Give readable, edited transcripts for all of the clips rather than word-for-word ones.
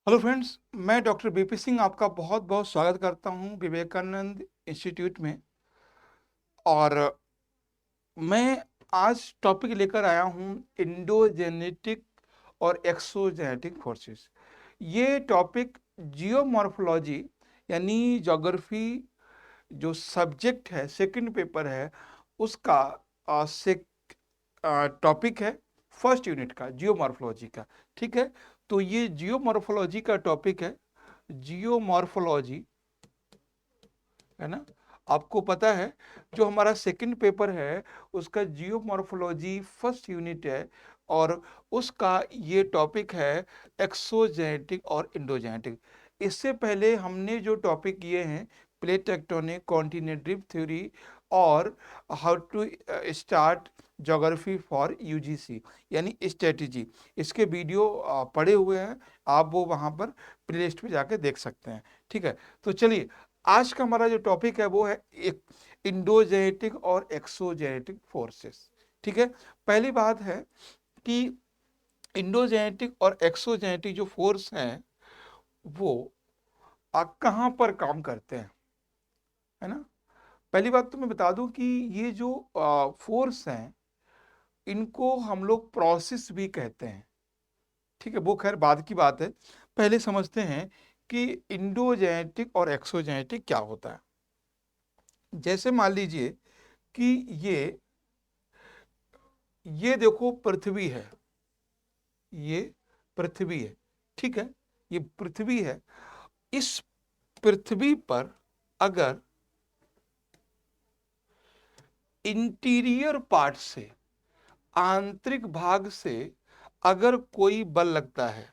Hello friends, मैं doctor BP Singh आपका बहुत बहुत स्वागत करता हूं विवेकानंद इंस्टीट्यूट में। और मैं आज टॉपिक लेकर आया हूं इंडोजेनेटिक और एक्सोजेनेटिक फोर्सेस। ये टॉपिक जियोमॉर्फोलॉजी यानी ज्योग्राफी जो सब्जेक्ट है, सेकंड पेपर है उसका से टॉपिक है, फर्स्ट यूनिट का जियोमॉर्फोलॉजी का। ठीक है, तो ये जियोमॉर्फोलॉजी का टॉपिक है। जियोमॉर्फोलॉजी है ना, आपको पता है जो हमारा सेकंड पेपर है उसका जियोमॉर्फोलॉजी फर्स्ट यूनिट है। और उसका ये टॉपिक है एक्सोजेनेटिक और इंडोजेनेटिक। इससे पहले हमने जो टॉपिक किए हैं plate tectonic, continent drift theory और how to start geography for UGC यानी स्ट्रेटेजी, इसके वीडियो पड़े हुए हैं। आप वो वहाँ पर प्लेलिस्ट पे जाके देख सकते हैं। ठीक है, तो चलिए आज का हमारा जो टॉपिक है वो है एक इंडोजेनेटिक और एक्सोजेनेटिक फोर्सेस। ठीक है, पहली बात है कि इंडोजेनेटिक और एक्सोजेनेटिक जो फोर्स हैं वो कहाँ पर काम करते हैं, है ना। पहली बात तो मैं बता दूं कि ये जो फोर्स हैं इनको हम लोग प्रोसेस भी कहते हैं। ठीक है, वो खैर बाद की बात है। पहले समझते हैं कि इंडोजेनेटिक और एक्सोजेनेटिक क्या होता है। जैसे मान लीजिए कि ये ये देखो पृथ्वी है, ये पृथ्वी है। ठीक है, ये पृथ्वी है। इस पृथ्वी पर अगर इंटीरियर पार्ट से, आंतरिक भाग से अगर कोई बल लगता है,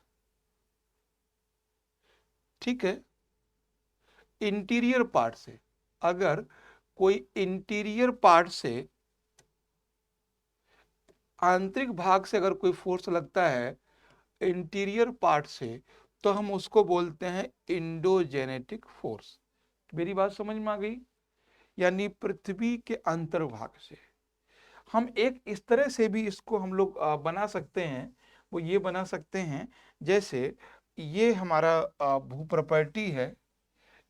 ठीक है, इंटीरियर पार्ट से अगर कोई इंटीरियर पार्ट से, आंतरिक भाग से अगर कोई फोर्स लगता है इंटीरियर पार्ट से, तो हम उसको बोलते हैं इंडोजेनेटिक फोर्स। मेरी बात समझ में आ गई? यानी पृथ्वी के अंतर्भाग से। हम एक इस तरह से भी इसको हम लोग बना सकते हैं। वो ये बना सकते हैं जैसे ये हमारा भू प्रॉपर्टी है,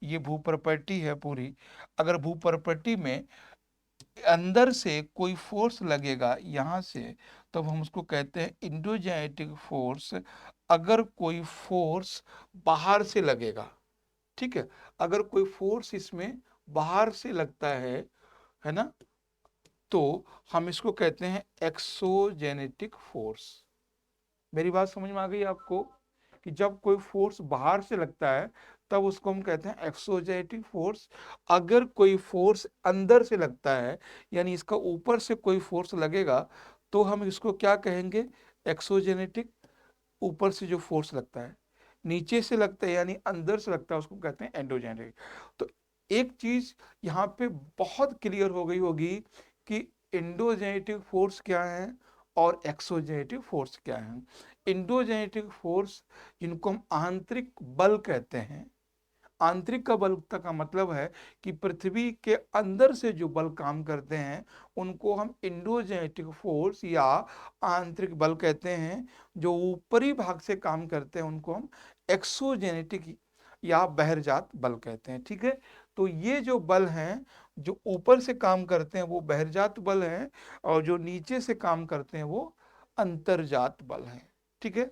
ये भू प्रॉपर्टी है पूरी। अगर भू प्रॉपर्टी में अंदर से कोई फोर्स लगेगा यहां से, तब हम उसको कहते हैं इंडोजेनेटिक फोर्स। अगर कोई फोर्स बाहर से लगेगा, ठीक है, अगर कोई फोर्स इसमें बाहर से लगता है ना, तो हम इसको कहते हैं एक्सोजेनेटिक फोर्स। मेरी बात समझ में आ गई आपको कि जब कोई फोर्स बाहर से लगता है तब उसको हम कहते हैं एक्सोजेनेटिक फोर्स। अगर कोई फोर्स अंदर से लगता है यानी इसका ऊपर से कोई फोर्स लगेगा तो हम इसको क्या कहेंगे? एक्सोजेनेटिक। ऊपर से जो फोर्स लगता है, नीचे से लगता है यानी अंदर से लगता है उसको कहते हैं एंडोजेनेटिक। तो एक चीज यहाँ पे बहुत क्लियर हो गई होगी कि इंडोजेनेटिक फोर्स क्या है और एक्सोजेनेटिक फोर्स क्या है। इंडोजेनेटिक फोर्स जिनको हम आंतरिक बल कहते हैं, आंतरिक का बल का मतलब है कि पृथ्वी के अंदर से जो बल काम करते हैं उनको हम इंडोजेनेटिक फोर्स या आंतरिक बल कहते हैं। जो ऊपरी भाग से काम करते हैं उनको हम एक्सोजेनेटिक या बहिर्जात बल कहते हैं। ठीक है, तो ये जो बल हैं जो ऊपर से काम करते हैं वो बहिर्जात बल हैं, और जो नीचे से काम करते हैं वो अंतर्जात बल हैं। ठीक है,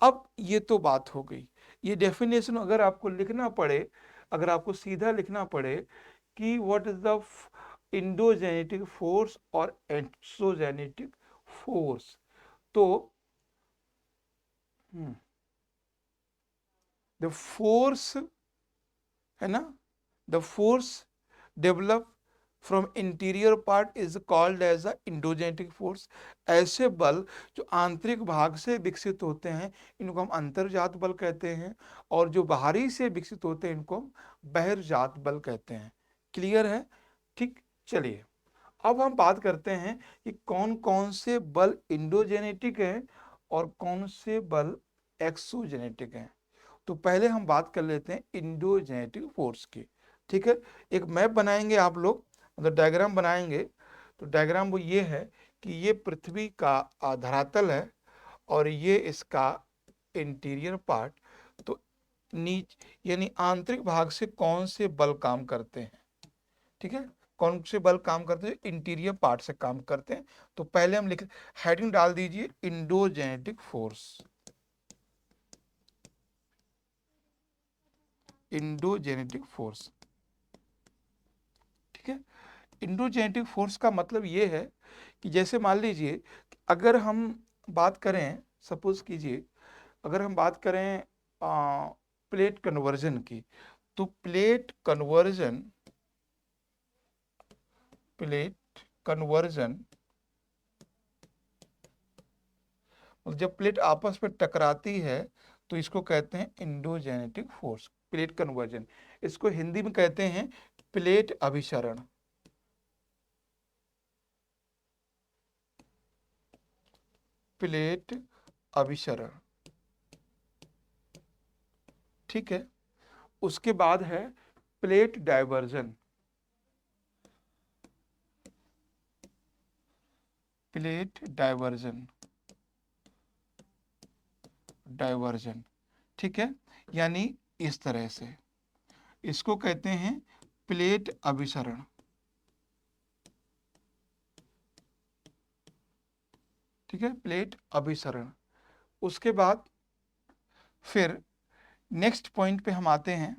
अब ये तो बात हो गई। ये डेफिनेशन अगर आपको लिखना पड़े, अगर आपको सीधा लिखना पड़े कि what is the endogenetic force और एक्सोजेनेटिक फोर्स, तो द फोर्स, है ना, the force develop from interior part is called as a endogenetic force. ऐसे बल जो आंतरिक भाग से विकसित होते हैं इनको हम अंतर्जात बल कहते हैं, और जो बाहरी से विकसित होते हैं इनको हम बहिर्जात बल कहते हैं। क्लियर है? ठीक, चलिए अब हम बात करते हैं कि कौन कौन से बल इंडोजेनेटिक हैं और कौन से बल एक्सोजेनेटिक हैं। तो पहले हम बात कर लेते हैं इंडोजेनेटिक फोर्स की। ठीक है, एक मैप बनाएंगे आप लोग, मतलब डायग्राम बनाएंगे। तो डायग्राम वो ये है कि ये पृथ्वी का धरातल है और ये इसका इंटीरियर पार्ट। तो नीच यानी आंतरिक भाग से कौन से बल काम करते हैं, ठीक है, कौन से बल काम करते हैं, इंटीरियर पार्ट से काम करते हैं। तो पहले हम लिख, हेडिंग डाल दीजिए इंडोजेनेटिक फोर्स, इंडोजेनेटिक फोर्स, ठीक है। इंडोजेनेटिक फोर्स का मतलब ये है कि जैसे मान लीजिए अगर हम बात करें, सपोज कीजिए अगर हम बात करें प्लेट कन्वर्जन की, तो प्लेट कन्वर्जन जब प्लेट आपस में टकराती है तो इसको कहते हैं इंडोजेनेटिक फोर्स, प्लेट कन्वर्जन। इसको हिंदी में कहते हैं प्लेट अभिसरण, प्लेट अभिसरण, ठीक है। उसके बाद है plate diversion, plate diversion, diversion, ठीक है। यानी इस तरह से इसको कहते हैं प्लेट अभिसरण, ठीक है, प्लेट अभिसरण। उसके बाद फिर नेक्स्ट पॉइंट पे हम आते हैं।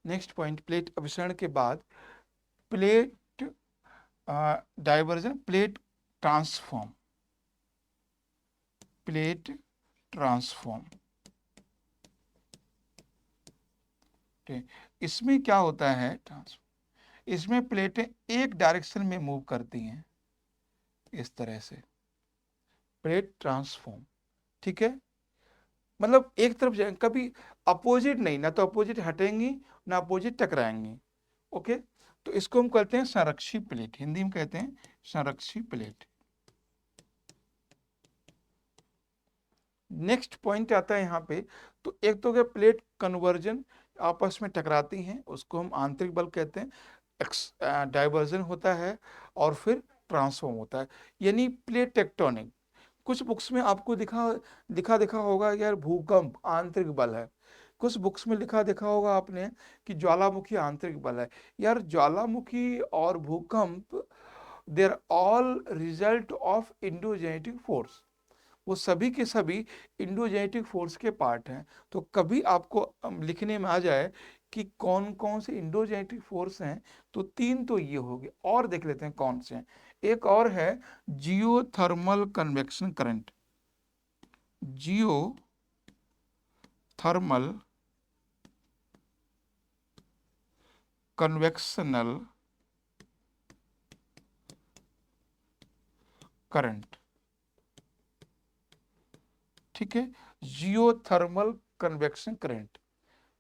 नेक्स्ट पॉइंट प्लेट अभिसरण के बाद plate diversion, plate transform, plate transform, ठीक। इसमें क्या होता है, इसमें प्लेटें एक डायरेक्शन में मूव करती हैं इस तरह से, प्लेट ट्रांसफॉर्म, ठीक है। मतलब एक तरफ जाए, कभी अपोजिट नहीं, ना तो अपोजिट हटेंगी ना अपोजिट टकराएंगी, ओके। तो इसको हम कहते हैं संरक्षी प्लेट, हिंदी में कहते हैं संरक्षी प्लेट। नेक्स्ट पॉइंट आता है यहाँ पे, तो एक तो क्या प्लेट कन्वर्जन आपस में टकराती हैं, उसको हम आंतरिक बल कहते हैं, डाइवर्जन होता है और फिर ट्रांसफॉर्म होता है, यानी प्लेट टेक्टोनिक। कुछ बुक्स में आपको दिखा होगा यार भूकंप आंतरिक बल है, कुछ बुक्स में लिखा देखा होगा आपने कि ज्वालामुखी आंतरिक बल है। यार ज्वालामुखी और भूकंप they are all result of endogenetic force, वो सभी के सभी इंडोजेनेटिक फोर्स के पार्ट हैं। तो कभी आपको लिखने में आ जाए कि कौन कौन से इंडोजेनेटिक फोर्स हैं, तो तीन तो ये हो गए, और देख लेते हैं कौन से हैं। एक और है geothermal convection current, geothermal convectional current, ठीक है, जियोथर्मल कन्वेक्शन करंट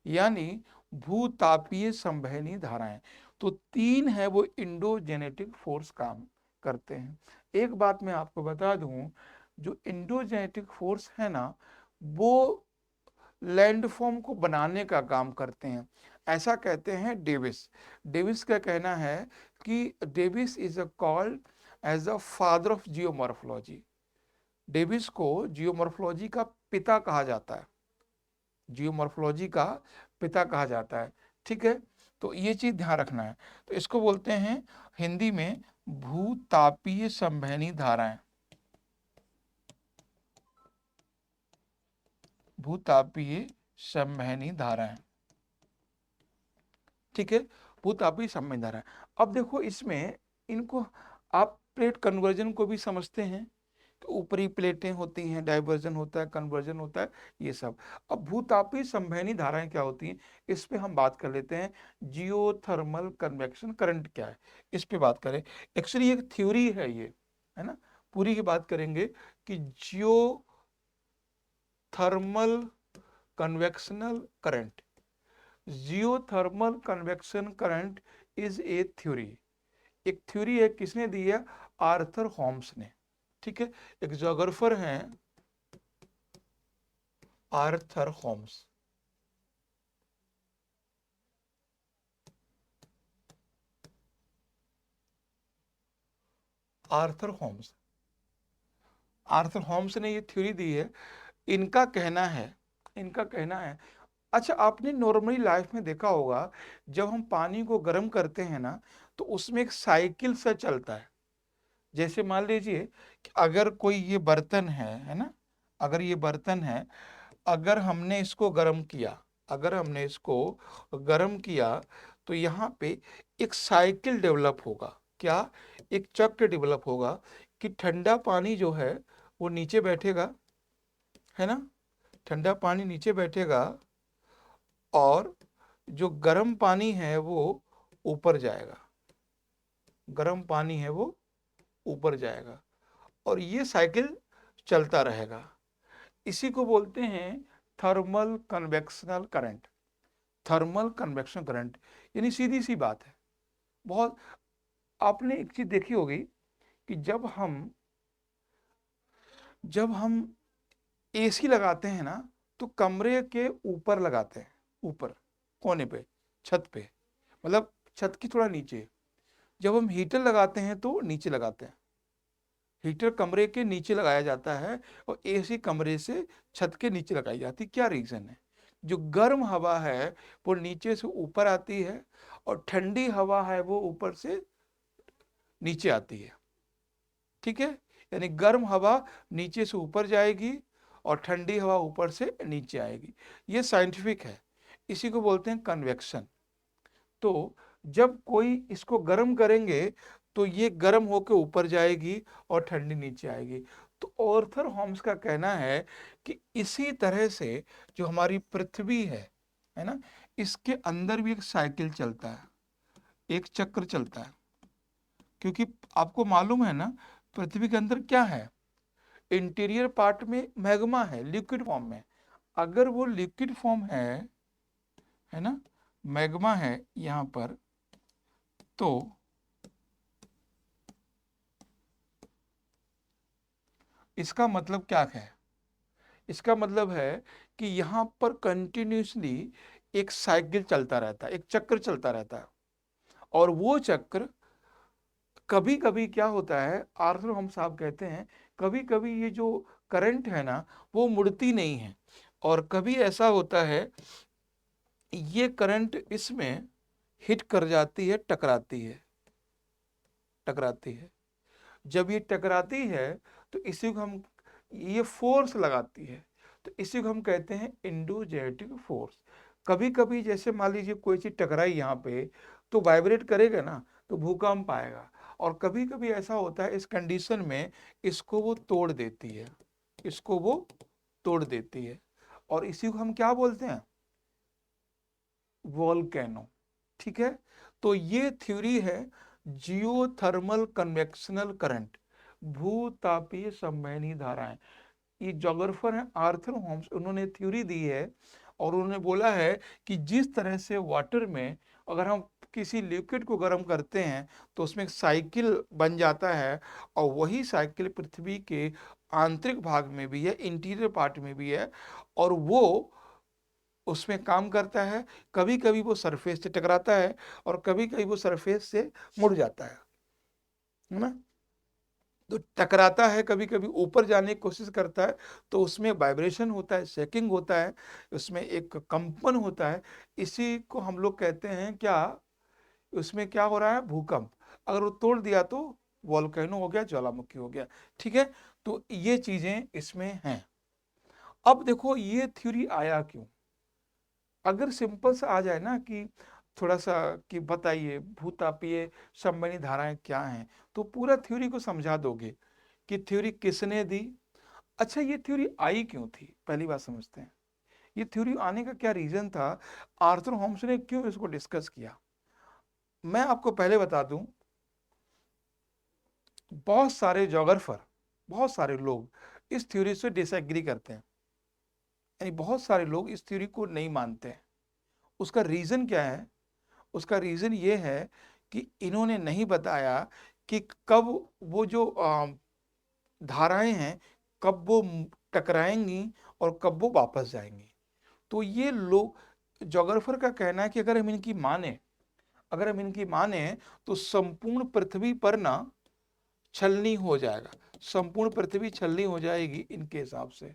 यानी भूतापीय संवहनी धाराएं। तो तीन है वो इंडोजेनेटिक फोर्स काम करते हैं। एक बात मैं आपको बता दूं, जो इंडोजेनेटिक फोर्स है ना, वो लैंडफॉर्म को बनाने का काम करते हैं, ऐसा कहते हैं डेविस। डेविस का कहना है कि Davis is a called as a father of geomorphology, Davis को जियोमॉर्फोलॉजी का पिता कहा जाता है, जियोमॉर्फोलॉजी का पिता कहा जाता है, ठीक है। तो ये चीज ध्यान रखना है। तो इसको बोलते हैं हिंदी में भूतापीय संवहनी धाराएं, भूतापीय संवहनी धाराएं, ठीक है, भूतापीय संवहनी धाराएं। अब देखो इसमें इनको आप प्लेट कन्वर्जन को भी समझते हैं, तो ऊपरी प्लेटें होती हैं, डाइवर्जन होता है, कन्वर्जन होता है, ये सब। अब भूतापीय संवहनी धाराएं क्या होती हैं, इस पे हम बात कर लेते हैं। जियोथर्मल कन्वेक्शन करंट क्या है, इस पे बात करें। एक्चुअली एक थ्योरी है ये, है ना, पूरी की बात करेंगे कि geothermal convectional current, geothermal convection current is a theory. एक थ्योरी है, किसने दी है, आर्थर होम्स ने, ठीक है। एक जोग्राफर हैं Arthur Holmes, Arthur Holmes, Arthur Holmes ने ये थ्योरी दी है। इनका कहना है। अच्छा, आपने नॉर्मली लाइफ में देखा होगा, जब हम पानी को गर्म करते हैं ना, तो उसमें एक साइकिल सा चलता है। जैसे मान लीजिए कि अगर कोई ये बर्तन है ना, अगर ये बर्तन है, अगर हमने इसको गर्म किया, अगर हमने इसको गर्म किया, तो यहाँ पे एक साइकिल डेवलप होगा। क्या? एक चक्र डेवलप होगा कि ठंडा पानी जो है वो नीचे बैठेगा, है ना, ठंडा पानी नीचे बैठेगा, और जो गर्म पानी है वो ऊपर जाएगा, गर्म पानी है वो ऊपर जाएगा, और ये साइकिल चलता रहेगा। इसी को बोलते हैं thermal convectional current. Thermal convection current यानी सीधी सी बात है। बहुत, आपने एक चीज देखी होगी कि जब हम एसी लगाते हैं ना, तो कमरे के ऊपर लगाते हैं, ऊपर कोने पे, छत पे, मतलब छत की थोड़ा नीचे। जब हम हीटर लगाते हैं तो नीचे लगाते हैं। हीटर कमरे के नीचे लगाया जाता है और एसी कमरे से छत के नीचे लगाई जाती है। क्या रीजन है? जो गर्म हवा है वो नीचे से ऊपर आती है, और ठंडी हवा है वो ऊपर से नीचे आती है। ठीक है, यानी गर्म हवा नीचे से ऊपर जाएगी और ठंडी हवा ऊपर से नीचे आएगी। ये साइंटिफिक है, इसी को बोलते हैं कन्वेक्शन। तो जब कोई इसको गर्म करेंगे तो ये गर्म होकर ऊपर जाएगी और ठंडी नीचे आएगी। तो ऑर्थर होम्स का कहना है कि इसी तरह से जो हमारी पृथ्वी है ना, इसके अंदर भी एक साइकिल चलता है, एक चक्र चलता है। क्योंकि आपको मालूम है ना, पृथ्वी के अंदर क्या है, इंटीरियर पार्ट में मैग्मा है, लिक्विड फॉर्म में। अगर वो लिक्विड फॉर्म है ना, मैग्मा है यहां पर, तो इसका मतलब क्या है? इसका मतलब है कि यहां पर कंटिन्यूसली एक साइकिल चलता रहता है, एक चक्र चलता रहता है। और वो चक्र कभी कभी क्या होता है, आर्थर हम साहब कहते हैं, कभी कभी ये जो करंट है ना, वो मुड़ती नहीं है। और कभी ऐसा होता है ये करंट इसमें हिट कर जाती है, टकराती है। जब ये टकराती है तो इसी को हम, ये फोर्स लगाती है, तो इसी को हम कहते हैं इंडोजेनेटिक फोर्स। कभी कभी जैसे मान लीजिए कोई चीज टकराई यहाँ पे, तो वाइब्रेट करेगा ना, तो भूकंप आएगा। और कभी कभी ऐसा होता है, इस कंडीशन में इसको वो तोड़ देती है, इसको वो तोड़ देती है, और इसी को हम क्या बोलते हैं, वोल्केनो। ठीक है, तो ये थ्योरी है जियोथर्मल कन्वेक्शनल करंट, भूतापीय संवहनी धाराएं। ये जोग्राफर हैं आर्थर होम्स, उन्होंने थ्योरी दी है। और उन्होंने बोला है कि जिस तरह से वाटर में अगर हम किसी लिक्विड को गर्म करते हैं तो उसमें एक साइकिल बन जाता है, और वही साइकिल पृथ्वी के आंतरिक भाग में भी है, इंटीरियर पार्ट में भी है, और वो उसमें काम करता है। कभी कभी वो सरफेस से टकराता है और कभी कभी वो सरफेस से मुड़ जाता है ना। तो टकराता है, कभी कभी ऊपर जाने की कोशिश करता है, तो उसमें वाइब्रेशन होता है, शेकिंग होता है, उसमें एक कंपन होता है। इसी को हम लोग कहते हैं क्या, उसमें क्या हो रहा है, भूकंप। अगर वो तोड़ दिया तो वोल्केनो हो गया, ज्वालामुखी हो गया। ठीक है, तो ये चीजें इसमें हैं। अब देखो ये थ्योरी आया क्यों। अगर सिंपल सा आ जाए ना कि थोड़ा सा कि बताइए भूतापीय संवहनी धाराएं क्या हैं, तो पूरा थ्योरी को समझा दोगे कि थ्योरी किसने दी। अच्छा, ये थ्योरी आई क्यों थी, पहली बात समझते हैं। ये थ्योरी आने का क्या रीजन था, आर्थर होम्स ने क्यों इसको डिस्कस किया। मैं आपको पहले बता दूं, बहुत सारे जोग्राफर, बहुत सारे लोग इस थ्योरी से डिसएग्री करते हैं, यानी बहुत सारे लोग इस थ्योरी को नहीं मानते हैं। उसका रीजन क्या है? उसका रीजन ये है कि इन्होंने नहीं बताया कि कब वो जो धाराएं हैं, कब वो टकराएंगी और कब वो वापस जाएंगी। तो ये लोग, जोग्राफर का कहना है कि अगर हम इनकी माने तो संपूर्ण पृथ्वी पर ना छलनी हो जाएगा, संपूर्ण पृथ्वी छलनी हो जाएगी इनके हिसाब से।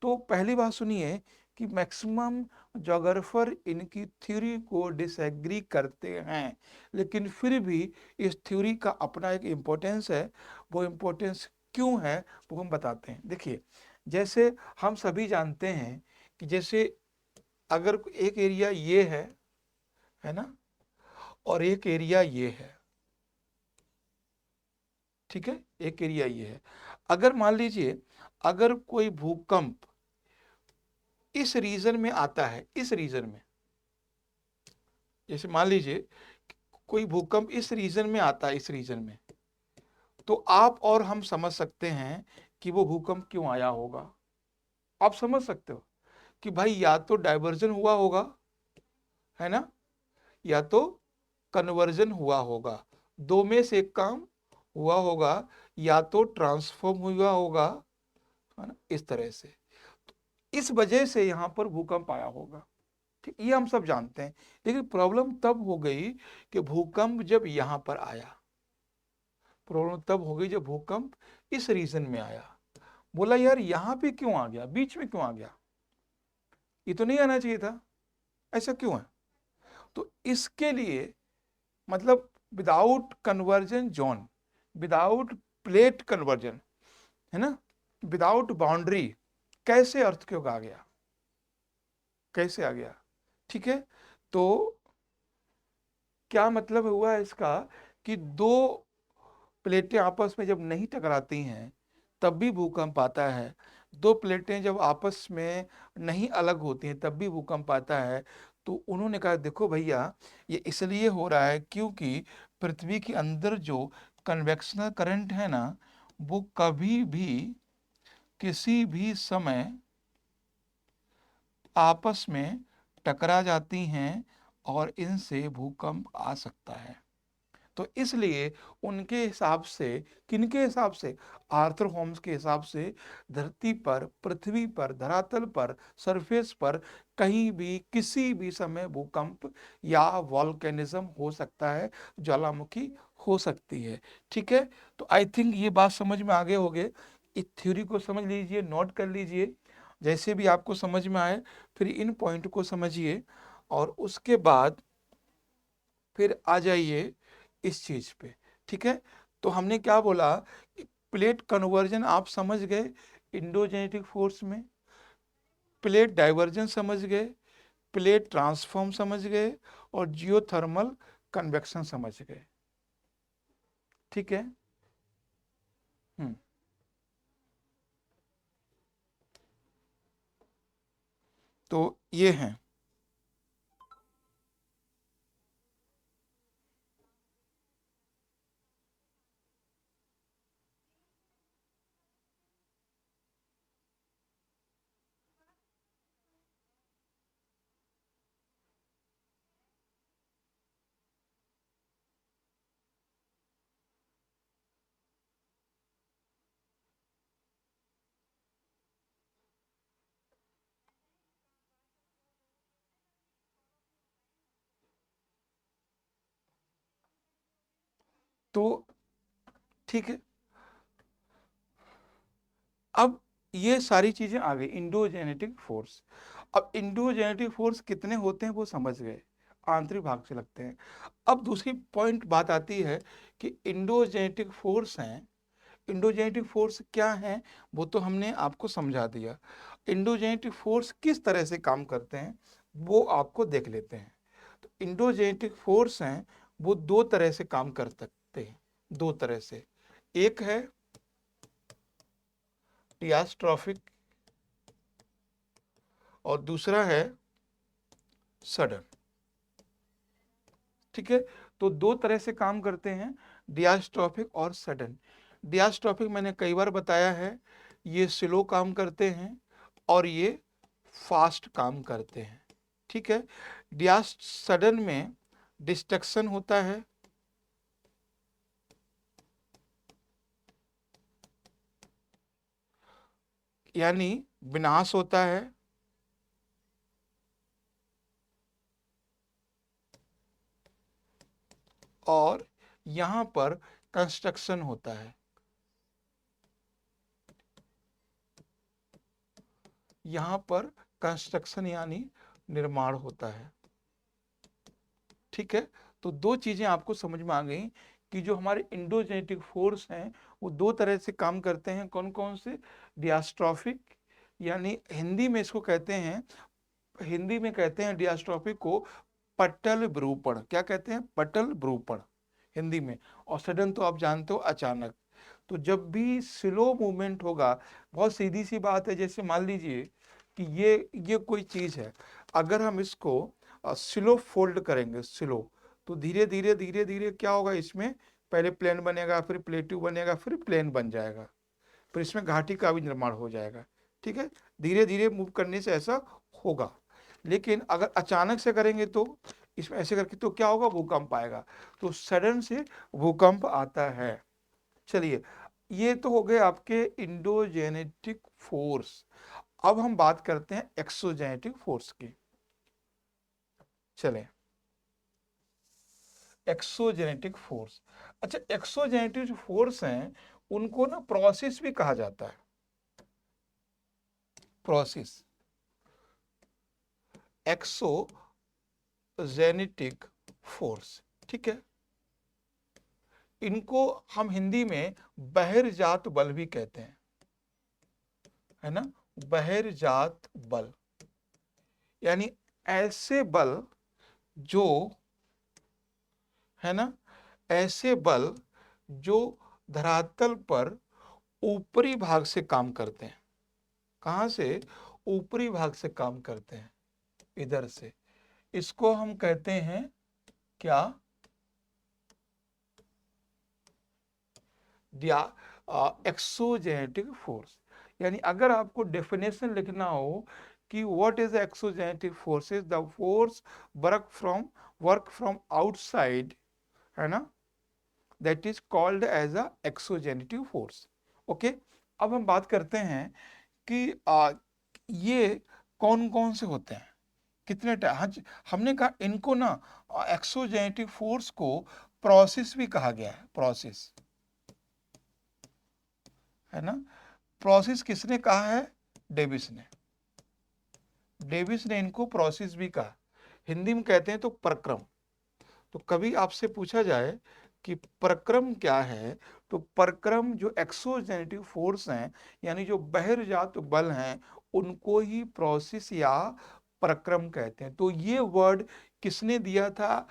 तो पहली बात सुनिए कि मैक्सिमम जोग्राफर इनकी थ्योरी को डिसएग्री करते हैं, लेकिन फिर भी इस थ्योरी का अपना एक इम्पोर्टेंस है। वो इम्पोर्टेंस क्यों है वो हम बताते हैं। देखिए, जैसे हम सभी जानते हैं कि जैसे अगर एक एरिया ये है ना, और एक एरिया ये है, ठीक है, एक एरिया ये है। अगर मान लीजिए अगर कोई भूकंप इस रीजन में आता है, इस रीजन में, जैसे मान लीजिए कोई भूकंप इस रीजन में आता है, इस रीजन में, तो आप और हम समझ सकते हैं कि वो भूकंप क्यों आया होगा। आप समझ सकते हो कि भाई या तो डाइवर्जन हुआ होगा, है ना, या तो कन्वर्जन हुआ होगा, दो में से एक काम हुआ होगा, या तो ट्रांसफॉर्म हुआ होगा, है ना, इस तरह से। तो इस वजह से यहां पर भूकंप आया होगा, ठीक, ये हम सब जानते हैं। लेकिन प्रॉब्लम तब हो गई कि भूकंप जब यहां पर आया, प्रॉब्लम तब हो गई जब भूकंप इस रीजन में आया। बोला यार यहां पे क्यों आ गया, बीच में क्यों आ गया, ये तो नहीं आना चाहिए था, ऐसा क्यों है। तो इसके लिए मतलब without conversion zone, without plate conversion, है ना, विदाउट बाउंड्री, कैसे अर्थक्वेक आ गया, कैसे आ गया। ठीक है, तो क्या मतलब हुआ है इसका कि दो प्लेटें आपस में जब नहीं टकराती हैं तब भी भूकंप आता है, दो प्लेटें जब आपस में नहीं अलग होती हैं तब भी भूकंप आता है। तो उन्होंने कहा देखो भैया, ये इसलिए हो रहा है क्योंकि पृथ्वी के अंदर जो कन्वेक्शनल करंट है ना, वो कभी भी किसी भी समय आपस में टकरा जाती हैं और इनसे भूकंप आ सकता है। तो इसलिए उनके हिसाब से, किनके हिसाब से, आर्थर होम्स के हिसाब से, धरती पर, पृथ्वी पर, धरातल पर, सरफेस पर कहीं भी किसी भी समय भूकंप या वॉल्केनिज्म हो सकता है, ज्वालामुखी हो सकती है। ठीक है, तो आई थिंक ये बात समझ में आगे हो गए। इस थ्योरी को समझ लीजिए, नोट कर लीजिए, जैसे भी आपको समझ में आए फिर इन पॉइंट को समझिए, और उसके बाद फिर आ जाइए इस चीज पे। ठीक है, तो हमने क्या बोला, प्लेट कन्वर्जन आप समझ गए इंडोजेनेटिक फोर्स में, प्लेट डाइवर्जन समझ गए, प्लेट ट्रांसफॉर्म समझ गए, और जियोथर्मल कन्वेक्शन समझ गए। ठीक है। हम्म। तो ये हैं। तो ठीक है, अब ये सारी चीजें आ गई इंडोजेनेटिक फोर्स। अब इंडोजेनेटिक फोर्स कितने होते हैं वो समझ गए, आंतरिक भाग से लगते हैं। अब दूसरी पॉइंट बात आती है कि इंडोजेनेटिक फोर्स हैं, इंडोजेनेटिक फोर्स क्या है वो तो हमने आपको समझा दिया। इंडोजेनेटिक फोर्स किस तरह से काम करते हैं वो आपको देख लेते हैं। तो इंडोजेनेटिक फोर्स हैं वो दो तरह से काम कर सकते हैं, दो तरह से। एक है डियास्ट्रॉफिक और दूसरा है सडन। ठीक है, तो दो तरह से काम करते हैं, डियास्ट्रॉफिक और सडन। डियास्ट्रॉफिक मैंने कई बार बताया है, ये स्लो काम करते हैं और ये फास्ट काम करते हैं। ठीक है, डियास्ट सडन में डिस्ट्रक्शन होता है, यानी विनाश होता है, और यहां पर कंस्ट्रक्शन होता है। यहाँ पर कंस्ट्रक्शन यानी निर्माण होता है। ठीक है, तो दो चीजें आपको समझ में आ गई कि जो हमारे इंडोजेनेटिक फोर्स हैं वो दो तरह से काम करते हैं। कौन कौन से? डियास्ट्रॉफिक, यानी हिंदी में इसको कहते हैं, हिंदी में कहते हैं डियास्ट्रॉफिक को पटल विरूपण। क्या कहते हैं? पटल विरूपण हिंदी में। और सडन तो आप जानते हो अचानक। तो जब भी स्लो मूवमेंट होगा, बहुत सीधी सी बात है, जैसे मान लीजिए कि ये कोई चीज है, अगर हम इसको स्लो फोल्ड करेंगे, स्लो, तो धीरे धीरे धीरे धीरे क्या होगा, इसमें पहले प्लेन बनेगा, फिर प्लेट्यू बनेगा, फिर प्लेन बन जाएगा, फिर इसमें घाटी का भी निर्माण हो जाएगा। ठीक है, धीरे धीरे मूव करने से ऐसा होगा। लेकिन अगर अचानक से करेंगे तो इसमें ऐसे करके तो क्या होगा, भूकंप आएगा। तो सडन से भूकंप आता है। चलिए, ये तो हो गए आपके इंडोजेनेटिक फोर्स। अब हम बात करते हैं एक्सोजेनेटिक फोर्स की। चलें, एक्सोजेनेटिक फोर्स। अच्छा, एक्सोजेनेटिक जो फोर्स हैं उनको ना प्रोसेस भी कहा जाता है। Process, exogenetic force. ठीक है, इनको हम हिंदी में बहिर्जात बल भी कहते हैं, है ना। बहिर्जात बल यानी ऐसे बल जो, है ना, ऐसे बल जो धरातल पर ऊपरी भाग से काम करते हैं। कहां से? ऊपरी भाग से काम करते हैं, इधर से। इसको हम कहते हैं क्या? Exogenetic force. यानी अगर आपको डेफिनेशन लिखना हो कि what is exogenetic forces, the force work from outside, है ना, that is called as a exogenetic force. Okay, अब हम बात करते हैं कि ये कौन कौन से होते हैं, कितने टाइप। हमने कहा इनको ना एक्सोजेनेटिव फोर्स को प्रोसेस भी कहा गया है, प्रोसेस, है ना। प्रोसेस किसने कहा है? डेविस ने। डेविस ने इनको प्रोसेस भी कहा। हिंदी में कहते हैं तो प्रक्रम। तो कभी आपसे पूछा जाए कि प्रक्रम क्या है, तो प्रक्रम जो एक्सोजेनेटिव फोर्स हैं, यानी जो बहिर्जात बल हैं, उनको ही प्रोसेस या प्रक्रम कहते हैं। तो ये वर्ड किसने दिया था?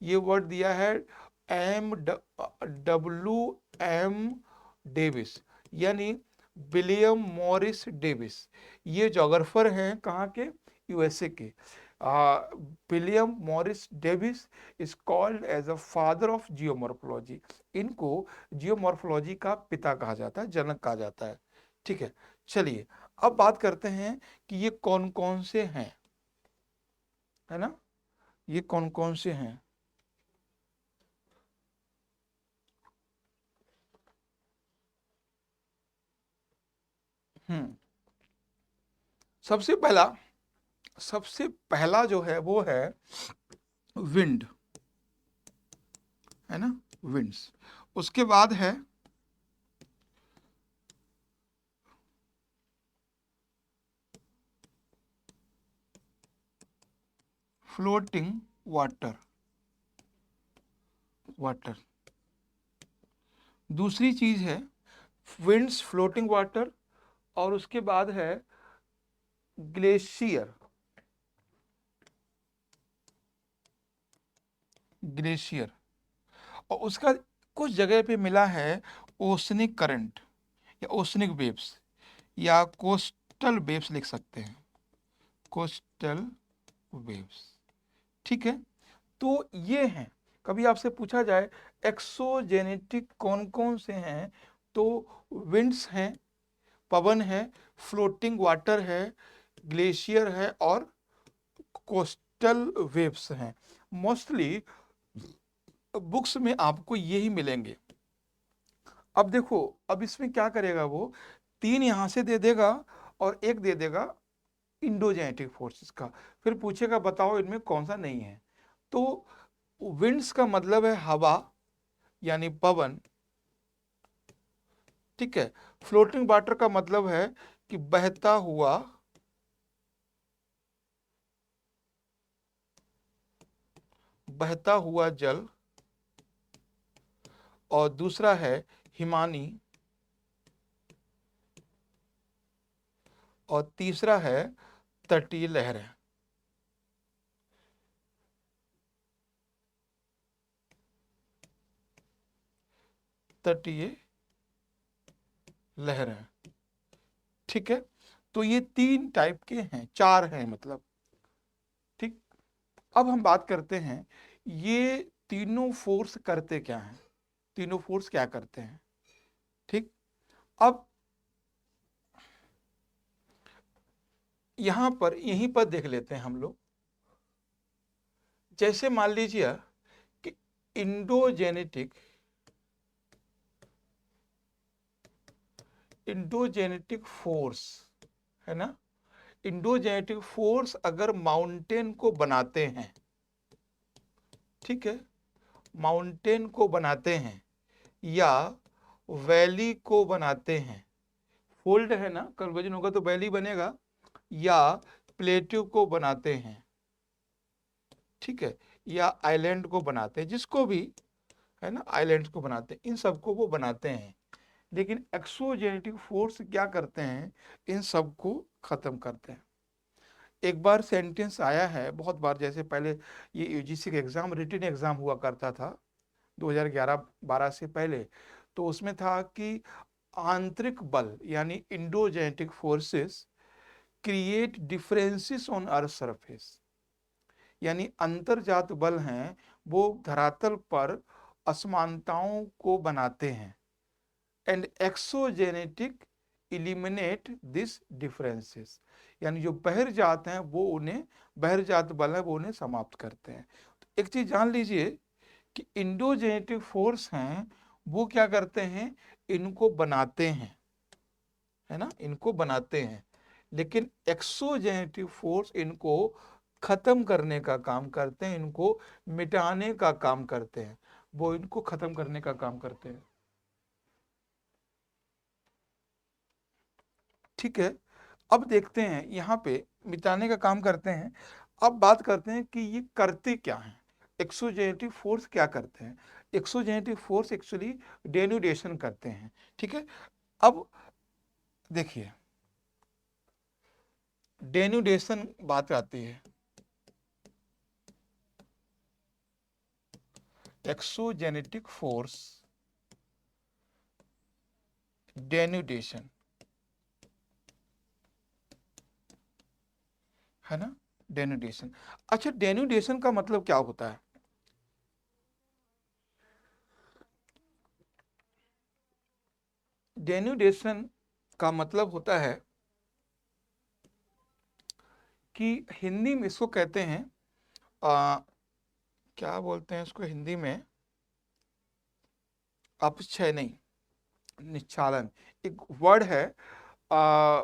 ये वर्ड दिया है WM डेविस, यानी विलियम मॉरिस डेविस। ये जोग्राफर हैं, कहाँ के? यूएसए के। William Morris Davis is called as a father of geomorphology. इनको जियोमॉर्फोलॉजी का पिता कहा जाता है, जनक कहा जाता है। ठीक है, चलिए अब बात करते हैं कि ये कौन कौन से हैं, है ना, ये कौन कौन से हैं। हम्म सबसे पहला जो है वो है विंड, है ना, विंड्स। उसके बाद है फ्लोटिंग वाटर, वाटर। दूसरी चीज है विंड्स, फ्लोटिंग वाटर। और उसके बाद है ग्लेशियर, ग्लेशियर। और उसका कुछ जगह पे मिला है ओशनिक करंट या ओशनिक वेव्स या कोस्टल वेव्स लिख सकते हैं, कोस्टल वेव्स। ठीक है, तो ये हैं। कभी आपसे पूछा जाए एक्सोजेनेटिक कौन कौन से हैं, तो विंड्स हैं, पवन है, फ्लोटिंग वाटर है, ग्लेशियर है और कोस्टल वेव्स हैं। मोस्टली बुक्स में आपको यही मिलेंगे। अब देखो, अब इसमें क्या करेगा वो, तीन यहां से दे देगा और एक दे देगा इंडोजेनेटिक फोर्सेस का, फिर पूछेगा बताओ इनमें कौन सा नहीं है। तो विंड्स का मतलब है हवा यानी पवन। ठीक है, फ्लोटिंग वाटर का मतलब है कि बहता हुआ बहता हुआ जल, और दूसरा है हिमानी, और तीसरा है तटीय लहरें। तटीय लहरें, ठीक है। तो ये 3 टाइप के हैं, 4 हैं मतलब, ठीक। अब हम बात करते हैं ये तीनों फोर्स करते क्या हैं, तीनों फोर्स क्या करते हैं, ठीक। अब यहां पर यहीं पर देख लेते हैं हम लोग। जैसे मान लीजिए कि इंडोजेनेटिक इंडोजेनेटिक फोर्स है ना, इंडोजेनेटिक फोर्स अगर माउंटेन को बनाते हैं, ठीक है, माउंटेन को बनाते हैं या वैली को बनाते हैं, फोल्ड है ना, कन्वर्जन होगा तो वैली बनेगा, या प्लेट्यू को बनाते हैं, ठीक है, या आइलैंड को बनाते हैं, जिसको भी है ना, आइलैंड को बनाते हैं, इन सबको वो बनाते हैं। लेकिन एक्सोजेनेटिक फोर्स क्या करते हैं, इन सबको खत्म करते हैं। एक बार सेंटेंस आया है बहुत बार, जैसे पहले ये यूजीसी का एग्जाम, रिटन एग्जाम हुआ करता था 2011-12 से पहले, तो उसमें था कि आंतरिक बल यानी endogenetic forces create differences on earth surface, यानी अंतर्जात बल हैं वो धरातल पर असमानताओं को बनाते हैं, and exogenetic eliminate this differences, यानी जो बहिर्जात हैं वो उन्हें, बहिर्जात बल है वो उन्हें समाप्त करते हैं। तो एक चीज जान लीजिए कि इंडोजेनेटिक फोर्स हैं वो क्या करते हैं, इनको बनाते हैं, है ना, इनको बनाते हैं, लेकिन एक्सोजेनेटिव फोर्स इनको खत्म करने का काम करते हैं, इनको मिटाने का काम करते हैं, वो इनको खत्म करने का काम करते हैं, ठीक है। अब देखते हैं यहाँ पे मिटाने का काम करते हैं। अब बात करते हैं कि ये करते क्या हैं, एक्सोजेनेटिव फोर्स क्या करते हैं। एक्सोजेनेटिव फोर्स एक्चुअली डेन्यूडेशन करते हैं, ठीक है। अब देखिए डेन्यूडेशन बात आती है, एक्सोजेनेटिक फोर्स डेन्यूडेशन, है ना, डेन्यूडेशन। अच्छा, डेन्यूडेशन का मतलब क्या होता है, डेन्यूडेशन का मतलब होता है कि हिंदी में इसको कहते हैं क्या बोलते हैं इसको हिंदी में, अपक्षय नहीं, निच्छालन एक वर्ड है, आ,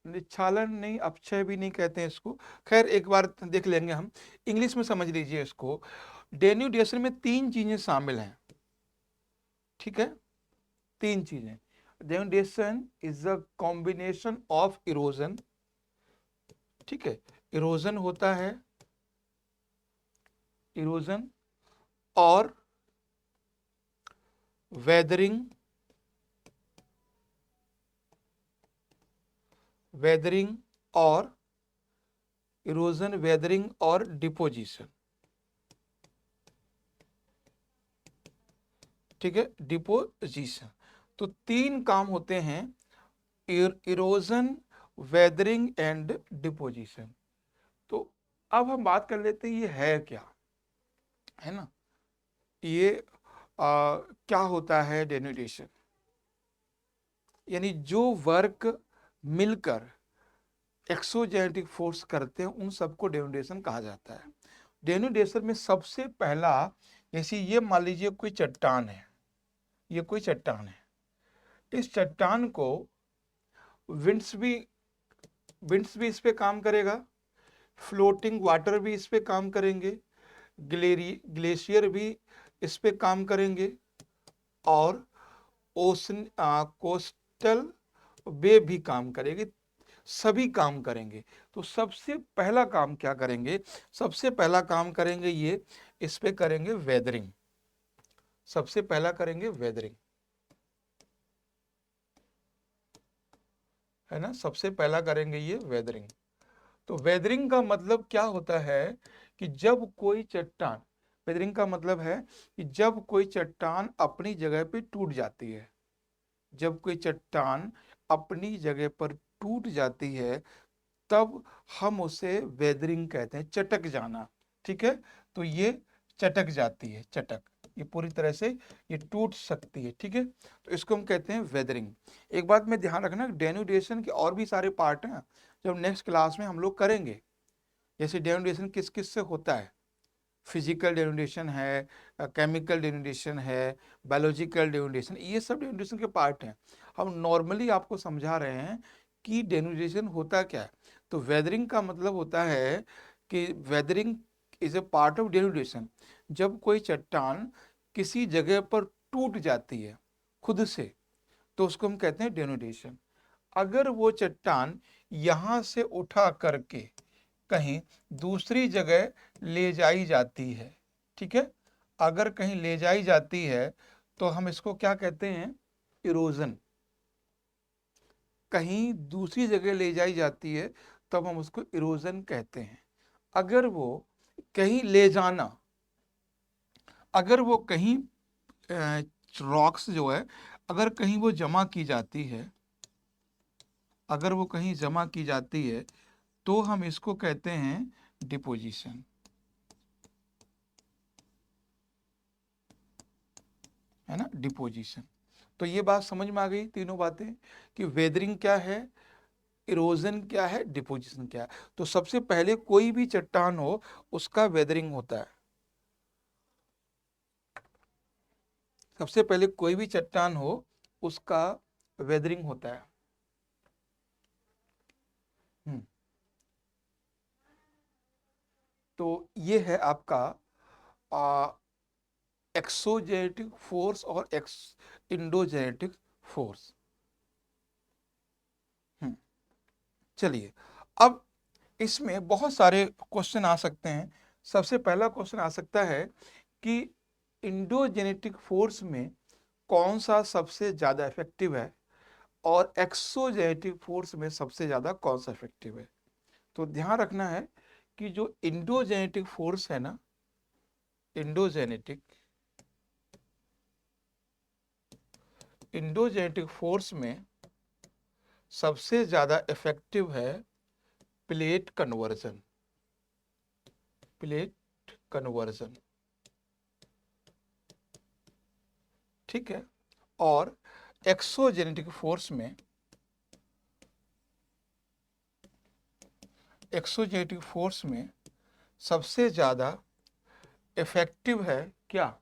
निच्छालन नहीं, अपक्षय भी नहीं कहते हैं इसको, खैर एक बार देख लेंगे हम, इंग्लिश में समझ लीजिए इसको। डेन्यूडेशन में 3 चीजें शामिल हैं, ठीक है, 3 चीजें। Denudation is a combination of erosion, ठीक है, इरोजन होता है, इरोजन और वेदरिंग, वेदरिंग और इरोजन, वेदरिंग और डिपोजिशन, ठीक है, डिपोजिशन। तो 3 काम होते हैं, इरोजन, वेदरिंग एंड डिपोजिशन। तो अब हम बात कर लेते हैं ये है क्या, है ना, ये क्या होता है डेन्यूडेशन, यानी जो वर्क मिलकर एक्सोजेनेटिक फोर्स करते हैं उन सबको डेन्यूडेशन कहा जाता है। डेन्यूडेशन में सबसे पहला, जैसे ये मान लीजिए कोई चट्टान है, ये कोई चट्टान है, इस चट्टान को विंड्स भी विंड्स भी इस पे काम करेगा, फ्लोटिंग वाटर भी इस पे काम करेंगे, ग्लेशियर भी इस पे काम करेंगे, और ओशन कोस्टल वे भी काम करेगी, सभी काम करेंगे। तो सबसे पहला काम क्या करेंगे, सबसे पहला काम करेंगे ये, इस पे करेंगे वेदरिंग। सबसे पहला करेंगे वेदरिंग, है ना, सबसे पहला करेंगे ये वेदरिंग। तो वेदरिंग का मतलब क्या होता है कि जब कोई चट्टान, वेदरिंग का मतलब है कि जब कोई चट्टान अपनी जगह पे टूट जाती है, जब कोई चट्टान अपनी जगह पर टूट जाती है, तब हम उसे वेदरिंग कहते हैं, चटक जाना। ठीक है, तो ये चटक जाती है, चटक, ये पूरी तरह से ये टूट सकती है। ठीक है, तो इसको हम कहते हैं वेदरिंग। एक बात में ध्यान रखना, डेनुडेशन के और भी सारे पार्ट हैं, जब नेक्स्ट क्लास में हम लोग करेंगे। जैसे डेनुडेशन किस किस से होता है, फिजिकल डेनुडेशन है, केमिकल डेनुडेशन है, बायोलॉजिकल डेनुडेशन, ये सब डेनुडेशन के पार्ट हैं। हम नॉर्मली आपको समझा रहे हैं कि डेनुडेशन होता क्या है। तो वेदरिंग का मतलब होता है कि weathering is a part of denudation. जब कोई चट्टान किसी जगह पर टूट जाती है खुद से, तो उसको हम कहते हैं डेनुडेशन। अगर वो चट्टान यहाँ से उठा करके कहीं दूसरी जगह ले जाई जाती है, ठीक है, अगर कहीं ले जाई जाती है तो हम इसको क्या कहते हैं, इरोजन। कहीं दूसरी जगह ले जाई जाती है तब हम उसको इरोजन कहते हैं। अगर वो कहीं ले जाना, अगर वो कहीं रॉक्स जो है, अगर कहीं वो जमा की जाती है, अगर वो कहीं जमा की जाती है तो हम इसको कहते हैं डिपोजिशन, है ना, डिपोजिशन। तो ये बात समझ में आ गई, तीनों बातें, कि वेदरिंग क्या है, इरोजन क्या है, डिपोजिशन क्या है। तो सबसे पहले कोई भी चट्टान हो उसका वेदरिंग होता है। सबसे पहले कोई भी चट्टान हो उसका वेदरिंग होता है। हम्म, तो ये है आपका एक्सोजेनेटिक फोर्स और इंडोजेनेटिक फोर्स। हम्म, चलिए, अब इसमें बहुत सारे क्वेश्चन आ सकते हैं। सबसे पहला क्वेश्चन आ सकता है कि इंडोजेनेटिक फोर्स में कौन सा सबसे ज्यादा इफेक्टिव है और एक्सोजेनेटिक फोर्स में सबसे ज्यादा कौन सा इफेक्टिव है। तो ध्यान रखना है कि जो इंडोजेनेटिक फोर्स है ना, इंडोजेनेटिक इंडोजेनेटिक फोर्स में सबसे ज्यादा इफेक्टिव है प्लेट कन्वर्जन, प्लेट कन्वर्जन। ठीक है, और एक्सोजेनेटिक फोर्स में, एक्सोजेनेटिक फोर्स में सबसे ज्यादा इफेक्टिव है क्या,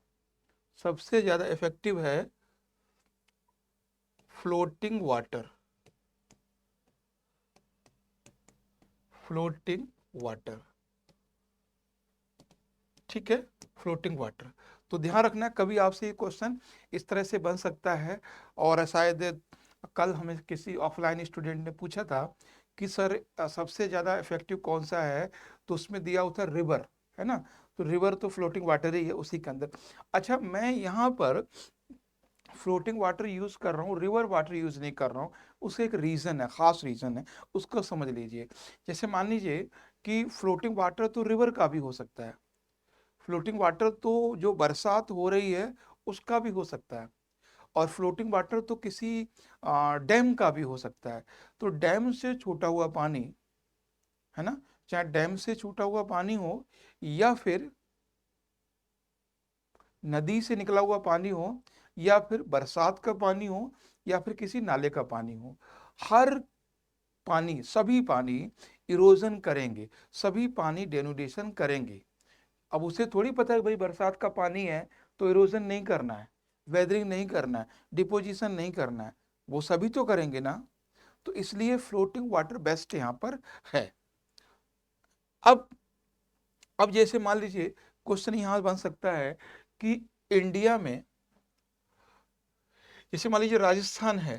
सबसे ज्यादा इफेक्टिव है फ्लोटिंग वाटर, फ्लोटिंग वाटर। ठीक है, फ्लोटिंग वाटर। तो ध्यान रखना, कभी आपसे ये क्वेश्चन इस तरह से बन सकता है। और शायद कल हमें किसी ऑफलाइन स्टूडेंट ने पूछा था कि सर सबसे ज़्यादा इफेक्टिव कौन सा है, तो उसमें दिया होता रिवर, है ना। तो रिवर तो फ्लोटिंग वाटर ही है उसी के अंदर। अच्छा, मैं यहाँ पर फ्लोटिंग वाटर यूज कर रहा हूँ, रिवर वाटर यूज नहीं कर रहा हूँ। उसका एक रीजन है, खास रीजन है, उसको समझ लीजिए। जैसे मान लीजिए कि फ्लोटिंग वाटर तो रिवर का भी हो सकता है, फ्लोटिंग वाटर तो जो बरसात हो रही है उसका भी हो सकता है, और फ्लोटिंग वाटर तो किसी डैम का भी हो सकता है। तो डैम से छूटा हुआ पानी, है ना, चाहे डैम से छूटा हुआ पानी हो या फिर नदी से निकला हुआ पानी हो या फिर बरसात का पानी हो या फिर किसी नाले का पानी हो, हर पानी, सभी पानी इरोजन करेंगे, सभी पानी डेनुडेशन करेंगे। अब उसे थोड़ी पता है भाई बरसात का पानी है तो इरोजन नहीं करना है, वेदरिंग नहीं करना है, डिपोजिशन नहीं करना है, वो सभी तो करेंगे ना। तो इसलिए फ्लोटिंग वाटर बेस्ट यहाँ पर है। अब अब जैसे मान लीजिए क्वेश्चन यहाँ बन सकता है कि इंडिया में, जैसे मान लीजिए राजस्थान है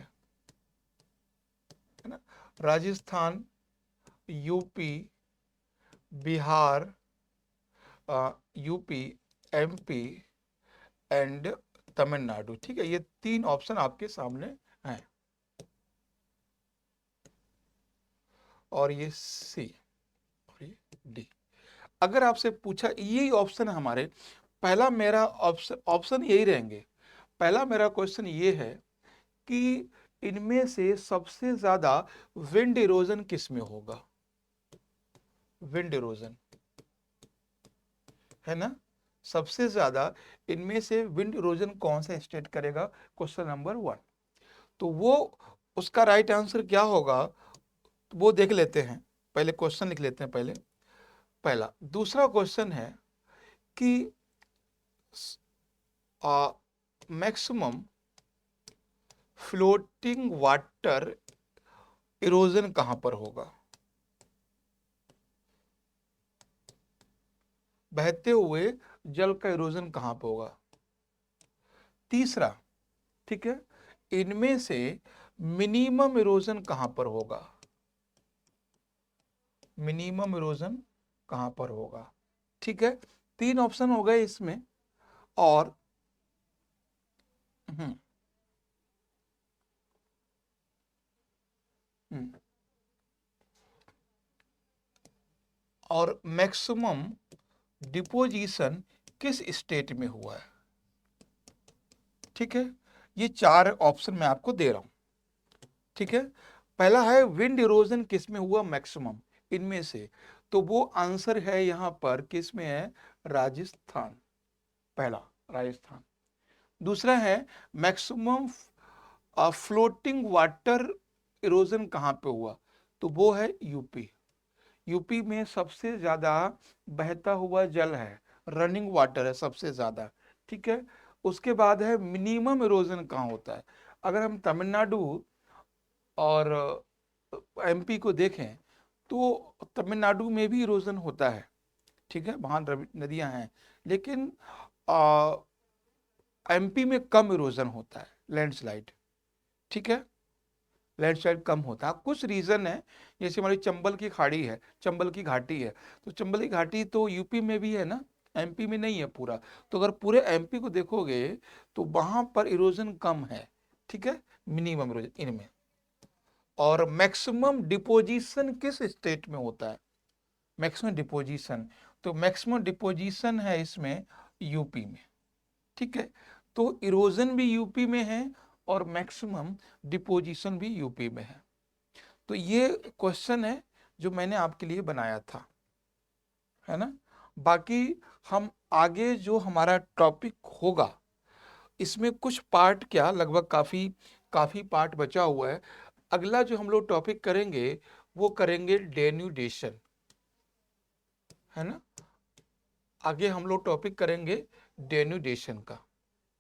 ना, Rajasthan, UP, Bihar, UP, MP and Tamil Nadu. ठीक है, ये 3 ऑप्शन आपके सामने हैं, और ये सी और ये डी। अगर आपसे पूछा, यही ऑप्शन है हमारे, पहला मेरा ऑप्शन यही रहेंगे। पहला मेरा क्वेश्चन ये है कि इनमें से सबसे ज्यादा विंड इरोजन किस में होगा? विंड इरोजन है ना, सबसे ज्यादा इनमें से विंड इरोजन कौन सा स्टेट करेगा? Question number 1। तो वो उसका राइट आंसर क्या होगा वो देख लेते हैं। पहले क्वेश्चन लिख लेते हैं पहले। पहला, दूसरा क्वेश्चन है कि मैक्सिमम फ्लोटिंग वाटर इरोजन कहां पर होगा? बहते हुए जल का इरोजन कहां पर होगा? तीसरा, ठीक है, इनमें से मिनिमम इरोजन कहां पर होगा? मिनिमम इरोजन कहां पर होगा? ठीक है, 3 ऑप्शन हो गए इसमें। और हम्म हम्म, और मैक्सिमम डिपोजिशन किस स्टेट में हुआ है? ठीक है, ये 4 ऑप्शन मैं आपको दे रहा हूं। ठीक है, पहला है विंड इरोजन किस में हुआ मैक्सिमम, इनमें से, तो वो आंसर है यहां पर किस में है? राजस्थान, पहला राजस्थान। दूसरा है मैक्सिमम फ्लोटिंग वाटर इरोजन कहां पे हुआ? तो वो है यूपी। यूपी में सबसे ज्यादा बहता हुआ जल है, रनिंग वाटर है सबसे ज्यादा। ठीक है, उसके बाद है मिनिमम इरोजन कहाँ होता है? अगर हम तमिलनाडु और एमपी को देखें तो तमिलनाडु में भी इरोजन होता है। ठीक है, वहां नदियां हैं, लेकिन एमपी में कम इरोजन होता है, लैंडस्लाइड। ठीक है, लैंडस्लाइड कम होता है। कुछ रीजन है, जैसे हमारी चंबल की खाड़ी है, चंबल की घाटी है, तो चंबल की घाटी तो यूपी में भी है ना, एमपी में नहीं है पूरा। तो अगर पूरे एमपी को देखोगे तो वहां पर इरोजन कम है। ठीक है, मिनिमम इरोजन इनमें। और मैक्सिमम डिपोजिशन किस स्टेट में होता है? मैक्सिमम डिपोजिशन, तो मैक्सिमम डिपोजिशन है इसमें यूपी में। ठीक है, तो इरोजन भी यूपी में है और मैक्सिमम डिपोजिशन भी यूपी में है। तो ये क्वेश्चन है जो मैंने आपके लिए बनाया था, है ना। बाकी हम आगे जो हमारा टॉपिक होगा, इसमें कुछ पार्ट क्या, लगभग काफी काफी पार्ट बचा हुआ है। अगला जो हम लोग टॉपिक करेंगे वो करेंगे डेन्यूडेशन, है ना। आगे हम लोग टॉपिक करेंगे डेन्यूडेशन का।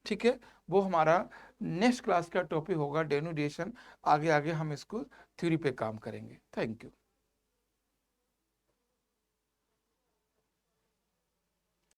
ठीक है, वो हमारा नेक्स्ट क्लास का टॉपिक होगा डेन्यूडेशन। आगे आगे हम इसको थ्योरी पे काम करेंगे। Thank you.